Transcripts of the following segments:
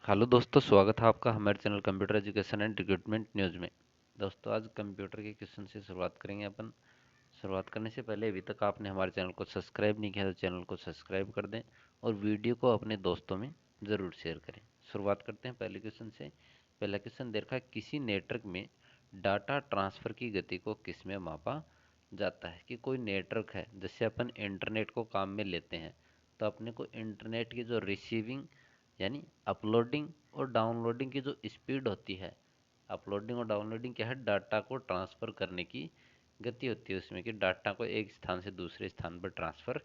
Hello दोस्तों, स्वागत है आपका हमारे channel computer education and recruitment news में। दोस्तों, आज कंप्यूटर के क्वेश्चन से शुरुआत करेंगे अपन। शुरुआत करने से पहले अभी तक आपने हमारे चैनल को सब्सक्राइब नहीं किया तो चैनल को सब्सक्राइब कर दें और वीडियो को अपने दोस्तों में ज़रूर शेयर करें। शुरुआत करते हैं पहले क्वेश्चन से। पहला क्वेश्चन दे रखा है, किसी नेटवर्क में डाटा ट्रांसफ़र की गति को किस में मापा जाता है। कि कोई नेटवर्क है, जैसे अपन इंटरनेट को काम में लेते हैं तो अपने को इंटरनेट की जो रिसीविंग यानी अपलोडिंग और डाउनलोडिंग की जो स्पीड होती है, अपलोडिंग और डाउनलोडिंग क्या है, डाटा को ट्रांसफ़र करने की गति होती है उसमें, कि डाटा को एक स्थान से दूसरे स्थान पर ट्रांसफ़र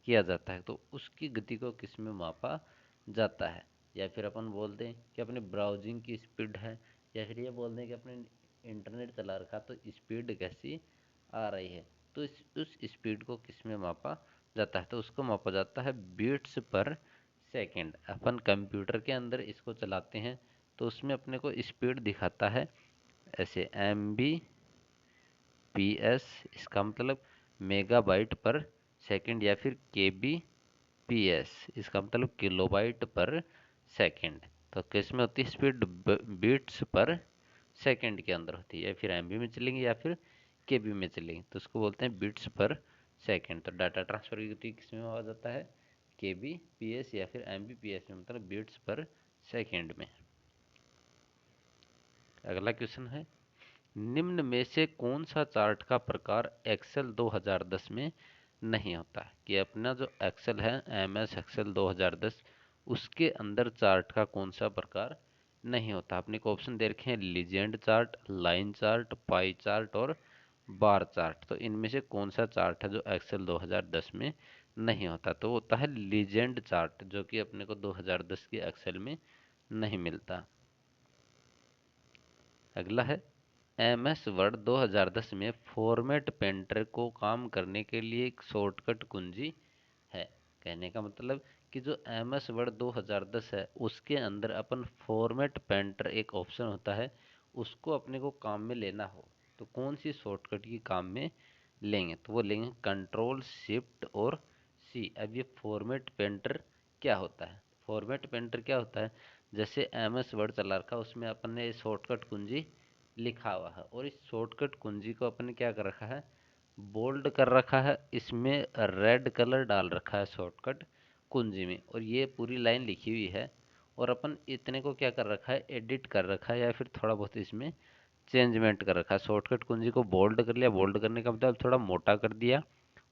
किया जाता है, तो उसकी गति को किस में मापा जाता है। या फिर अपन बोल दें कि अपने ब्राउजिंग की स्पीड है, या फिर ये बोल दें कि अपने इंटरनेट चला रखा तो स्पीड कैसी आ रही है, तो उस स्पीड को किस में मापा जाता है, तो उसको मापा जाता है बीट्स पर सेकंड। अपन कंप्यूटर के अंदर इसको चलाते हैं तो उसमें अपने को स्पीड दिखाता है ऐसे MBPS, इसका मतलब मेगाबाइट पर सेकंड, या फिर KBPS, इसका मतलब किलोबाइट पर सेकंड। तो किस में होती है स्पीड, बीट्स पर सेकंड के अंदर होती है, या फिर MB में चलेंगे या फिर KB में चलेंगे तो उसको बोलते हैं बीट्स पर सेकंड। तो डाटा ट्रांसफर की गति किस में आ जाता है, KBPS या फिर MBPS में, मतलब बीट्स पर सेकंड में। अगला क्वेश्चन है, निम्न में से कौन सा चार्ट का प्रकार एक्सेल 2010 में नहीं होता है। कि अपना जो एक्सेल है, MS एक्सेल 2010, उसके अंदर चार्ट का कौन सा प्रकार नहीं होता। अपने को ऑप्शन दे रखे हैं, legend chart, line chart, pie chart और बार चार्ट। तो इनमें से कौन सा चार्ट है जो एक्सेल 2010 में नहीं होता, तो होता है लीजेंड चार्ट, जो कि अपने को 2010 की एक्सेल में नहीं मिलता। अगला है, MS वर्ड 2010 में फॉर्मेट पेंटर को काम करने के लिए एक शॉर्टकट कुंजी है। कहने का मतलब कि जो MS वर्ड 2010 है उसके अंदर अपन फॉर्मेट पेंटर एक ऑप्शन होता है, उसको अपने को काम में लेना हो तो कौन सी शॉर्टकट की काम में लेंगे, तो वो लेंगे कंट्रोल शिफ्ट और C। अब ये फॉर्मेट पेंटर क्या होता है, फॉर्मेट पेंटर क्या होता है, जैसे MS वर्ड चला रखा उसमें अपन ने शॉर्टकट कुंजी लिखा हुआ है और इस शॉर्टकट कुंजी को अपन ने क्या कर रखा है, बोल्ड कर रखा है, इसमें रेड कलर डाल रखा है शॉर्टकट कुंजी में, और ये पूरी लाइन लिखी हुई है। और अपन इतने को क्या कर रखा है, एडिट कर रखा है या फिर थोड़ा बहुत इसमें चेंजमेंट कर रखा है। शॉर्टकट कुंजी को बोल्ड कर लिया, बोल्ड करने का मतलब थोड़ा मोटा कर दिया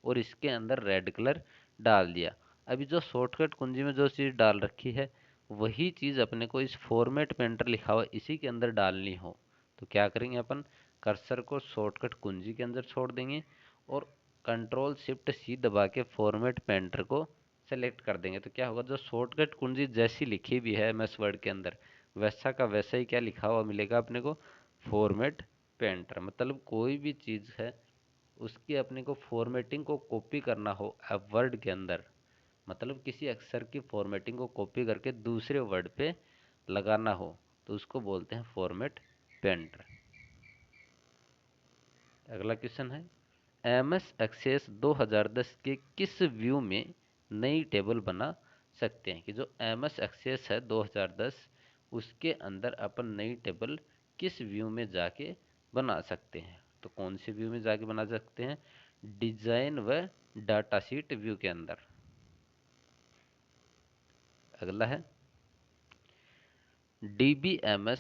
और इसके अंदर रेड कलर डाल दिया। अभी जो शॉर्टकट कुंजी में जो चीज़ डाल रखी है वही चीज़ अपने को इस फॉर्मेट पेंटर लिखा हुआ इसी के अंदर डालनी हो तो क्या करेंगे, अपन कर्सर को शॉर्टकट कुंजी के अंदर छोड़ देंगे और कंट्रोल शिफ्ट C दबा के फॉर्मेट पेंटर को सेलेक्ट कर देंगे। तो क्या होगा, जो शॉर्टकट कुंजी जैसी लिखी हुई है MS वर्ड के अंदर वैसा का वैसा ही क्या लिखा हुआ मिलेगा अपने को, फॉर्मेट पेंटर। मतलब कोई भी चीज़ है उसकी अपने को फॉर्मेटिंग को कॉपी करना हो अब वर्ड के अंदर, मतलब किसी अक्षर की फॉर्मेटिंग को कॉपी करके दूसरे वर्ड पे लगाना हो तो उसको बोलते हैं फॉर्मेट पेंटर। अगला क्वेश्चन है, MS एक्सेस 2010 के किस व्यू में नई टेबल बना सकते हैं। कि जो MS एक्सेस है 2010 उसके अंदर अपन नई टेबल किस व्यू में जाके बना सकते हैं, तो कौन से व्यू में जाके बना सकते हैं, डिजाइन व डाटा शीट व्यू के अंदर। अगला है, DBMS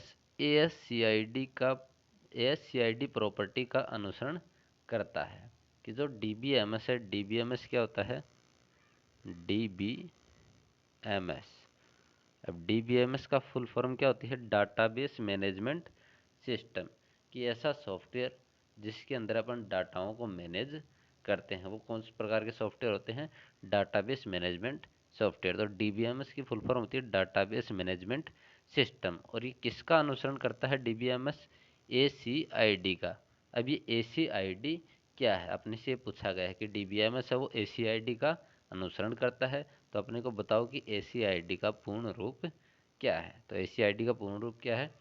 ASCID प्रॉपर्टी का अनुसरण करता है। कि जो DBMS है, DBMS क्या होता है, DBMS, अब DBMS का फुल फॉर्म क्या होती है, डाटाबेस मैनेजमेंट सिस्टम। कि ऐसा सॉफ्टवेयर जिसके अंदर अपन डाटाओं को मैनेज करते हैं, वो कौन से प्रकार के सॉफ्टवेयर होते हैं, डाटाबेस मैनेजमेंट सॉफ्टवेयर। तो DBMS की फुल फॉर्म होती है डाटाबेस मैनेजमेंट सिस्टम। और ये किसका अनुसरण करता है DBMS, ACID का। अब ये ACID क्या है, अपने से पूछा गया है कि DBMS है वो ACID का अनुसरण करता है, तो अपने को बताओ कि ACID का पूर्ण रूप क्या है। तो ACID का पूर्ण रूप क्या है,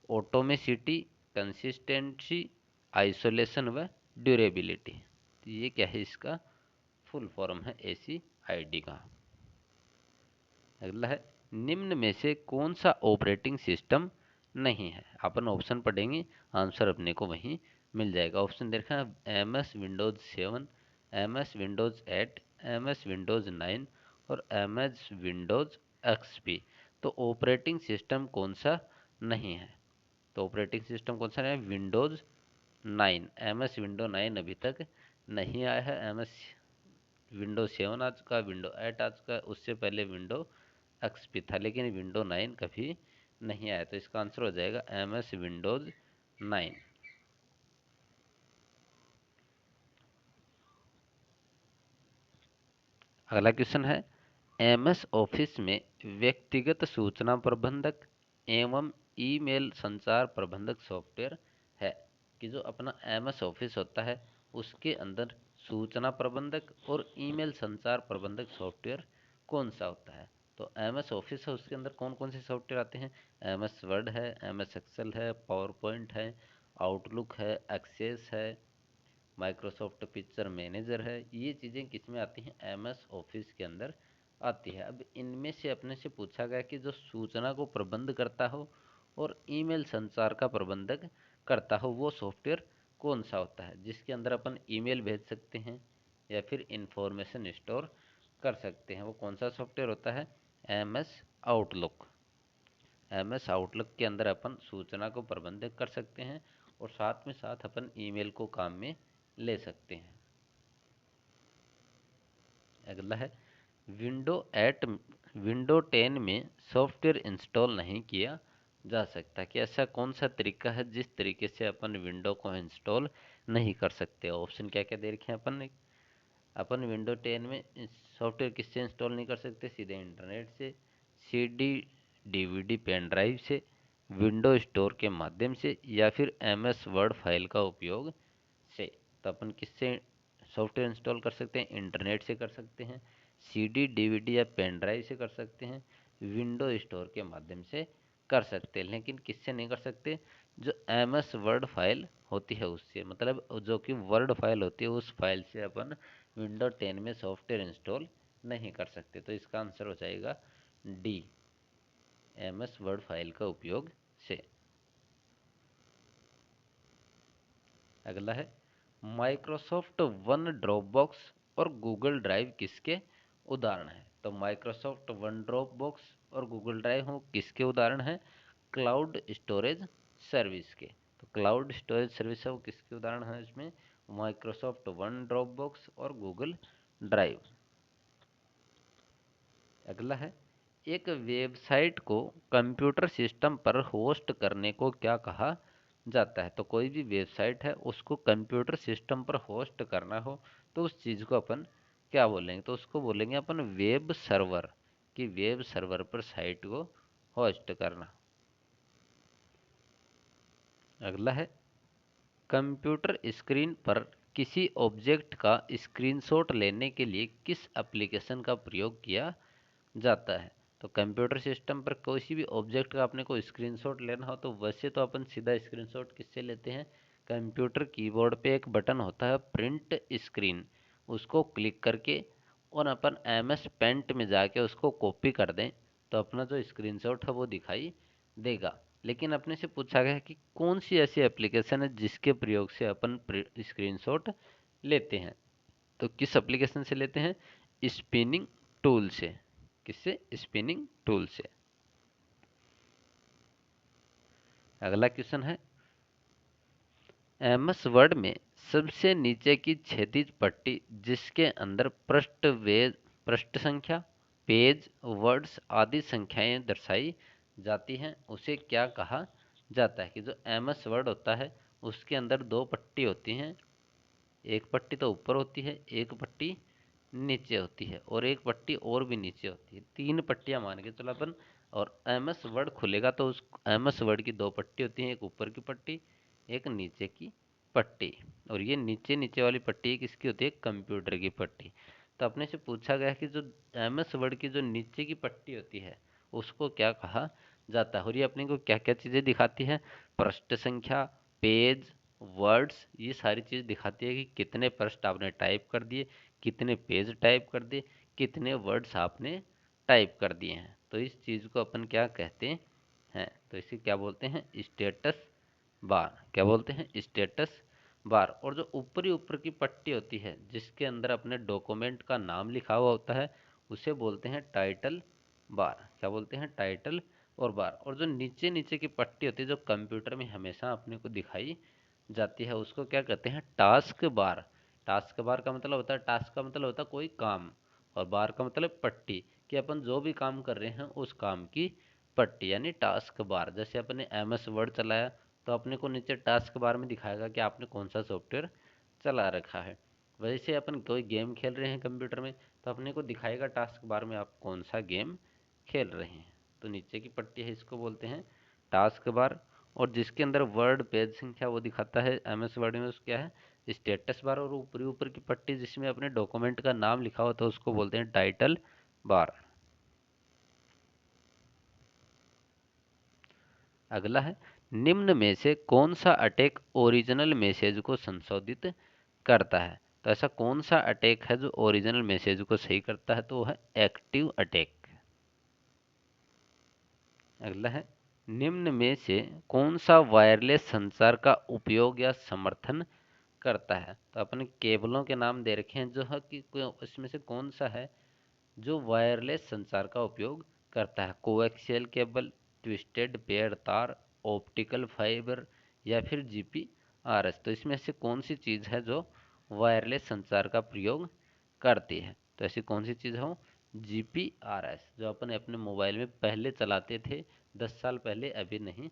ऑटोमेसिटी, कंसिस्टेंसी, आइसोलेशन व ड्यूरेबिलिटी। तो ये क्या है, इसका फुल फॉर्म है ACID का। अगला है, निम्न में से कौन सा ऑपरेटिंग सिस्टम नहीं है? अपन ऑप्शन पढ़ेंगे, आंसर अपने को वहीं मिल जाएगा। ऑप्शन देखा है, M S Windows 7, M S Windows 8, M S Windows 9 और एम एस विंडोज एक्सपी। तो ऑपरेटिंग सिस्टम कौन सा नहीं है? तो ऑपरेटिंग सिस्टम कौन सा नहीं है? विंडोज 9, एम एस विंडो 9 अभी तक नहीं आया है। एम एस विंडो 7 आ चुका, विंडो 8 आ चुका, उससे पहले विंडो एक्सपी था, लेकिन विंडो 9 कभी नहीं आया। तो इसका आंसर हो जाएगा एम एस विंडोज 9। अगला क्वेश्चन है, एम एस ऑफिस में व्यक्तिगत सूचना प्रबंधक एवं ईमेल संचार प्रबंधक सॉफ्टवेयर है। कि जो अपना एम एस ऑफिस होता है उसके अंदर सूचना प्रबंधक और ईमेल संचार प्रबंधक सॉफ्टवेयर कौन सा होता है? तो एम एस ऑफिस है, उसके अंदर कौन कौन से सॉफ्टवेयर आते हैं? एम एस वर्ड है, एम एस एक्सेल है, पावर पॉइंट है, आउटलुक है, एक्सेस है, माइक्रोसॉफ्ट पिक्चर मैनेजर है। ये चीज़ें किस में आती हैं? एम एस ऑफिस के अंदर आती है। अब इनमें से अपने से पूछा गया कि जो सूचना को प्रबंध करता हो और ईमेल संचार का प्रबंधक करता हो वो सॉफ्टवेयर कौन सा होता है, जिसके अंदर अपन ईमेल भेज सकते हैं या फिर इंफॉर्मेशन स्टोर कर सकते हैं? वो कौन सा सॉफ्टवेयर होता है? M S Outlook. M S Outlook के अंदर अपन सूचना को प्रबंधित कर सकते हैं और साथ में साथ अपन ईमेल को काम में ले सकते हैं। अगला है, विंडो 8 विंडो 10 में सॉफ्टवेयर इंस्टॉल नहीं किया जा सकता। कि ऐसा कौन सा तरीका है जिस तरीके से अपन विंडो को इंस्टॉल नहीं कर सकते? ऑप्शन क्या क्या दे रखे हैं अपन ने? अपन विंडो 10 में सॉफ्टवेयर किससे इंस्टॉल नहीं कर सकते? सीधे इंटरनेट से, सीडी डीवीडी पेन ड्राइव से, विंडो स्टोर के माध्यम से, या फिर एम एस वर्ड फाइल का उपयोग से। तो अपन किससे सॉफ्टवेयर इंस्टॉल कर सकते हैं? इंटरनेट से कर सकते हैं, सीडी डीवीडी या पेन ड्राइव से कर सकते हैं, विंडो स्टोर के माध्यम से कर सकते हैं। लेकिन किससे नहीं कर सकते? जो एम एस वर्ड फाइल होती है उससे, मतलब जो कि वर्ड फाइल होती है उस फाइल से अपन विंडो 10 में सॉफ्टवेयर इंस्टॉल नहीं कर सकते। तो इसका आंसर हो जाएगा D, M S Word file का उपयोग से। अगला है, माइक्रोसॉफ्ट वन ड्रॉप बॉक्स और गूगल ड्राइव किसके उदाहरण हैं? तो माइक्रोसॉफ्ट वन ड्रॉप बॉक्स और गूगल ड्राइव हो किसके उदाहरण हैं? क्लाउड स्टोरेज सर्विस के। तो क्लाउड स्टोरेज सर्विस है वो किसके उदाहरण है इसमें? माइक्रोसॉफ्ट वन ड्रॉप बॉक्स और गूगल ड्राइव। अगला है, एक वेबसाइट को कंप्यूटर सिस्टम पर होस्ट करने को क्या कहा जाता है? तो कोई भी वेबसाइट है उसको कंप्यूटर सिस्टम पर होस्ट करना हो तो उस चीज़ को अपन क्या बोलेंगे? तो उसको बोलेंगे अपन वेब सर्वर। कि वेब सर्वर पर साइट को होस्ट करना। अगला है, कंप्यूटर स्क्रीन पर किसी ऑब्जेक्ट का स्क्रीनशॉट लेने के लिए किस एप्लीकेशन का प्रयोग किया जाता है? तो कंप्यूटर सिस्टम पर किसी भी ऑब्जेक्ट का अपने को स्क्रीनशॉट लेना हो तो वैसे तो अपन सीधा स्क्रीनशॉट किससे लेते हैं? कंप्यूटर कीबोर्ड पे एक बटन होता है प्रिंट स्क्रीन, उसको क्लिक करके और अपन एम एस पेंट में जाके उसको कॉपी कर दें तो अपना जो स्क्रीनशॉट है वो दिखाई देगा। लेकिन अपने से पूछा गया है कि कौन सी ऐसी एप्लीकेशन है जिसके प्रयोग से अपन स्क्रीनशॉट लेते हैं? तो किस एप्लीकेशन से लेते हैं? स्पिनिंग टूल से। किससे? स्पिनिंग टूल से। अगला क्वेश्चन है, एमएस वर्ड में सबसे नीचे की क्षैतिज पट्टी जिसके अंदर पृष्ठ संख्या, पेज, वर्ड्स आदि संख्याएं दर्शाई जाती हैं उसे क्या कहा जाता है? कि जो एमएस वर्ड होता है उसके अंदर दो पट्टी होती हैं, एक पट्टी तो ऊपर होती है, एक पट्टी नीचे होती है और एक पट्टी और भी नीचे होती है। तीन पट्टियां मान के चलो अपन। और एमएस वर्ड खुलेगा तो उस एमएस वर्ड की दो पट्टी होती हैं, एक ऊपर की पट्टी, एक नीचे की पट्टी। और ये नीचे नीचे वाली पट्टी किसकी होती है? कंप्यूटर की पट्टी। तो अपने से पूछा गया कि जो एमएस वर्ड की जो नीचे की पट्टी होती है उसको क्या कहा जाता है? और ये अपने को क्या क्या चीज़ें दिखाती है? पृष्ठ संख्या, पेज, वर्ड्स, ये सारी चीज़ दिखाती है कि कितने पृष्ठ आपने टाइप कर दिए, कितने पेज टाइप कर दिए, कितने वर्ड्स आपने टाइप कर दिए हैं। तो इस चीज़ को अपन क्या कहते हैं, तो इसे क्या बोलते हैं, स्टेटस बार। क्या बोलते हैं, स्टेटस बार। और जो ऊपरी ऊपर की पट्टी होती है जिसके अंदर अपने डॉक्यूमेंट का नाम लिखा हुआ होता है उसे बोलते हैं टाइटल बार। क्या बोलते हैं, टाइटल और बार। और जो नीचे नीचे की पट्टी होती है जो कंप्यूटर में हमेशा अपने को दिखाई जाती है उसको क्या कहते हैं, टास्क बार। टास्क बार का मतलब होता है, टास्क का मतलब होता है कोई काम, और बार का मतलब पट्टी, कि अपन जो भी काम कर रहे हैं उस काम की पट्टी, यानी टास्क बार। जैसे अपने MS वर्ड चलाया तो अपने को नीचे टास्क बार में दिखाएगा कि आपने कौन सा सॉफ्टवेयर चला रखा है। वैसे अपन कोई गेम खेल रहे हैं कंप्यूटर में तो अपने को दिखाएगा टास्क बार में आप कौन सा गेम खेल रहे हैं। तो नीचे की पट्टी है इसको बोलते हैं टास्क बार। और जिसके अंदर वर्ड पेज संख्या वो दिखाता है MS वर्ड में, उसको क्या है, स्टेटस बार। और ऊपरी ऊपर की पट्टी जिसमें अपने डॉक्यूमेंट का नाम लिखा होता है उसको बोलते हैं टाइटल बार। अगला है, निम्न में से कौन सा अटैक ओरिजिनल मैसेज को संशोधित करता है। तो ऐसा कौन सा अटैक है जो ओरिजिनल मैसेज को सही करता है, तो वो है एक्टिव अटैक। अगला है, निम्न में से कौन सा वायरलेस संचार का उपयोग या समर्थन करता है। तो अपने केबलों के नाम दे रखे हैं जो है कि इसमें से कौन सा है जो वायरलेस संचार का उपयोग करता है। कोएक्सियल केबल, ट्विस्टेड पेयर तार, ऑप्टिकल फाइबर या फिर GPRS। तो इसमें से कौन सी चीज़ है जो वायरलेस संचार का प्रयोग करती है। तो ऐसी कौन सी चीज़ हो, GPRS, जो अपन अपने मोबाइल में पहले चलाते थे 10 साल पहले, अभी नहीं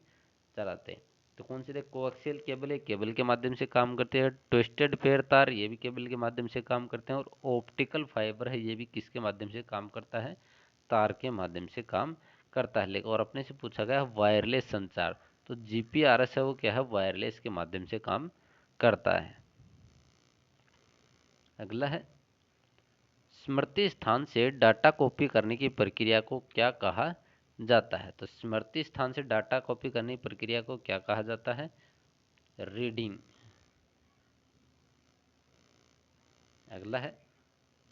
चलाते। तो कौन सी, कोएक्सियल केबल है, केबल के माध्यम से काम करते हैं। ट्विस्टेड पेयर तार, ये भी केबल के माध्यम से काम करते हैं। और ऑप्टिकल फाइबर है, ये भी किसके माध्यम से काम करता है, तार के माध्यम से काम करता है। लेकिन और अपने से पूछा गया वायरलेस संचार, तो GPRS है वो क्या है, वायरलेस के माध्यम से काम करता है। अगला है, स्मृति स्थान से डाटा कॉपी करने की प्रक्रिया को क्या कहा जाता है। तो स्मृति स्थान से डाटा कॉपी करने की प्रक्रिया को क्या कहा जाता है, रीडिंग। अगला है,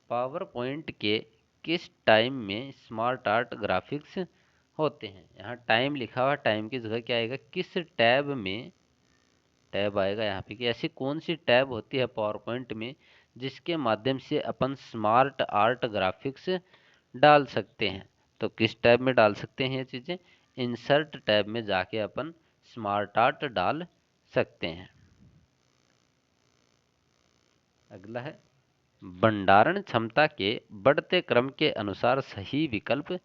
पावर पॉइंट के किस टाइम में स्मार्ट आर्ट ग्राफिक्स होते हैं। यहाँ टाइम लिखा हुआ, टाइम की जगह क्या आएगा, किस टैब में, टैब आएगा यहाँ पे, कि ऐसी कौन सी टैब होती है पावर पॉइंट में जिसके माध्यम से अपन स्मार्ट आर्ट ग्राफिक्स डाल सकते हैं। तो किस टैब में डाल सकते हैं ये चीज़ें, इंसर्ट टैब में जाके अपन स्मार्ट आर्ट डाल सकते हैं। अगला है, भंडारण क्षमता के बढ़ते क्रम के अनुसार सही विकल्प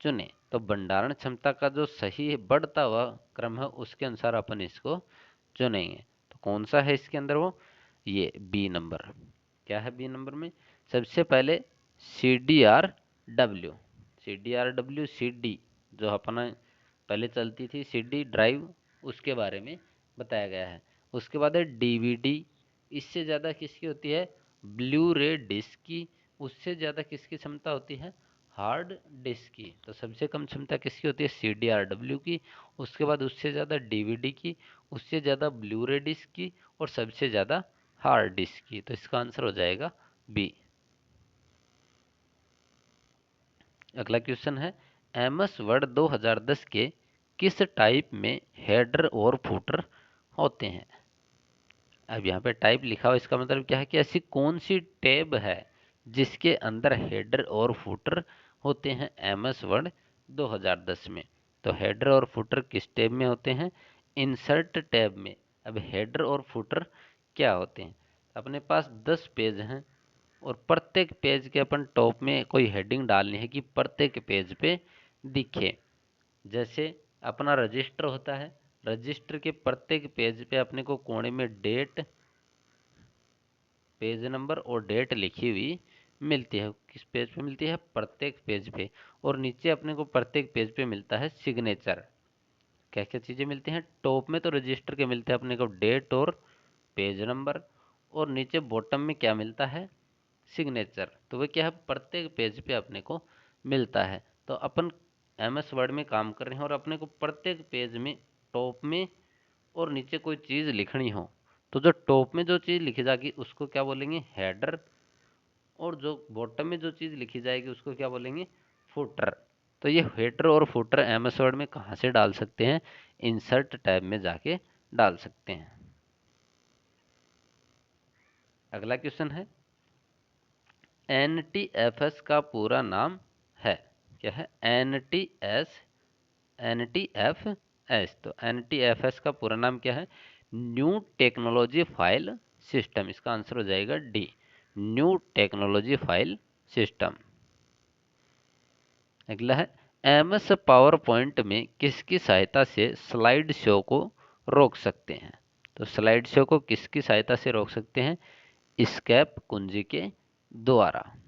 चुने। तो भंडारण क्षमता का जो सही बढ़ता हुआ क्रम है उसके अनुसार अपन इसको चुनेंगे। तो कौन सा है इसके अंदर, वो ये बी नंबर। क्या है बी नंबर में, सबसे पहले CDRW। CDRW CD जो अपना पहले चलती थी CD ड्राइव, उसके बारे में बताया गया है। उसके बाद है DVD, इससे ज़्यादा किसकी होती है, ब्लू रे डिस्क की। उससे ज़्यादा किसकी क्षमता होती है, हार्ड डिस्क की। तो सबसे कम क्षमता किसकी होती है, CDRW की। उसके बाद उससे ज़्यादा DVD की, उससे ज़्यादा ब्लू रे डिस्क की, और सबसे ज़्यादा हार्ड डिस्क की। तो इसका आंसर हो जाएगा बी। अगला क्वेश्चन है, MS वर्ड 2010 के किस टाइप में हेडर और फुटर होते हैं। अब यहाँ पे टाइप लिखा हुआ, इसका मतलब क्या है कि ऐसी कौन सी टैब है जिसके अंदर हेडर और फुटर होते हैं MS वर्ड 2010 में। तो हेडर और फुटर किस टैब में होते हैं, इंसर्ट टैब में। अब हेडर और फुटर क्या होते हैं, अपने पास 10 पेज हैं और प्रत्येक पेज के अपन टॉप में कोई हेडिंग डालनी है कि प्रत्येक पेज पे दिखे। जैसे अपना रजिस्टर होता है, रजिस्टर के प्रत्येक पेज पे अपने को कोने में डेट, पेज नंबर और डेट लिखी हुई मिलती है। किस पेज पे मिलती है, प्रत्येक पेज पे। और नीचे अपने को प्रत्येक पेज पे मिलता है सिग्नेचर। क्या क्या चीज़ें मिलती हैं, टॉप में तो रजिस्टर के मिलते हैं अपने को डेट और पेज नंबर, और नीचे बॉटम में क्या मिलता है, सिग्नेचर। तो वह क्या है, प्रत्येक पेज पे अपने को मिलता है। तो अपन MS वर्ड में काम कर रहे हैं और अपने को प्रत्येक पेज में टॉप में और नीचे कोई चीज़ लिखनी हो तो जो टॉप में जो चीज़ लिखी जाएगी उसको क्या बोलेंगे, हेडर। और जो बॉटम में जो चीज़ लिखी जाएगी उसको क्या बोलेंगे, फुटर। तो ये हेडर और फुटर एमएस वर्ड में कहाँ से डाल सकते हैं? इंसर्ट टैब में जाके डाल सकते हैं। अगला क्वेश्चन है, NTFS का पूरा नाम है, क्या है? NTFS। तो NTFS का पूरा नाम क्या है? New technology file system. इसका आंसर हो जाएगा D, new technology file system. अगला है, एमएस पावर पॉइंट में किसकी सहायता से स्लाइड शो को रोक सकते हैं? तो स्लाइड शो को किसकी सहायता से रोक सकते हैं? एस्केप कुंजी के द्वारा।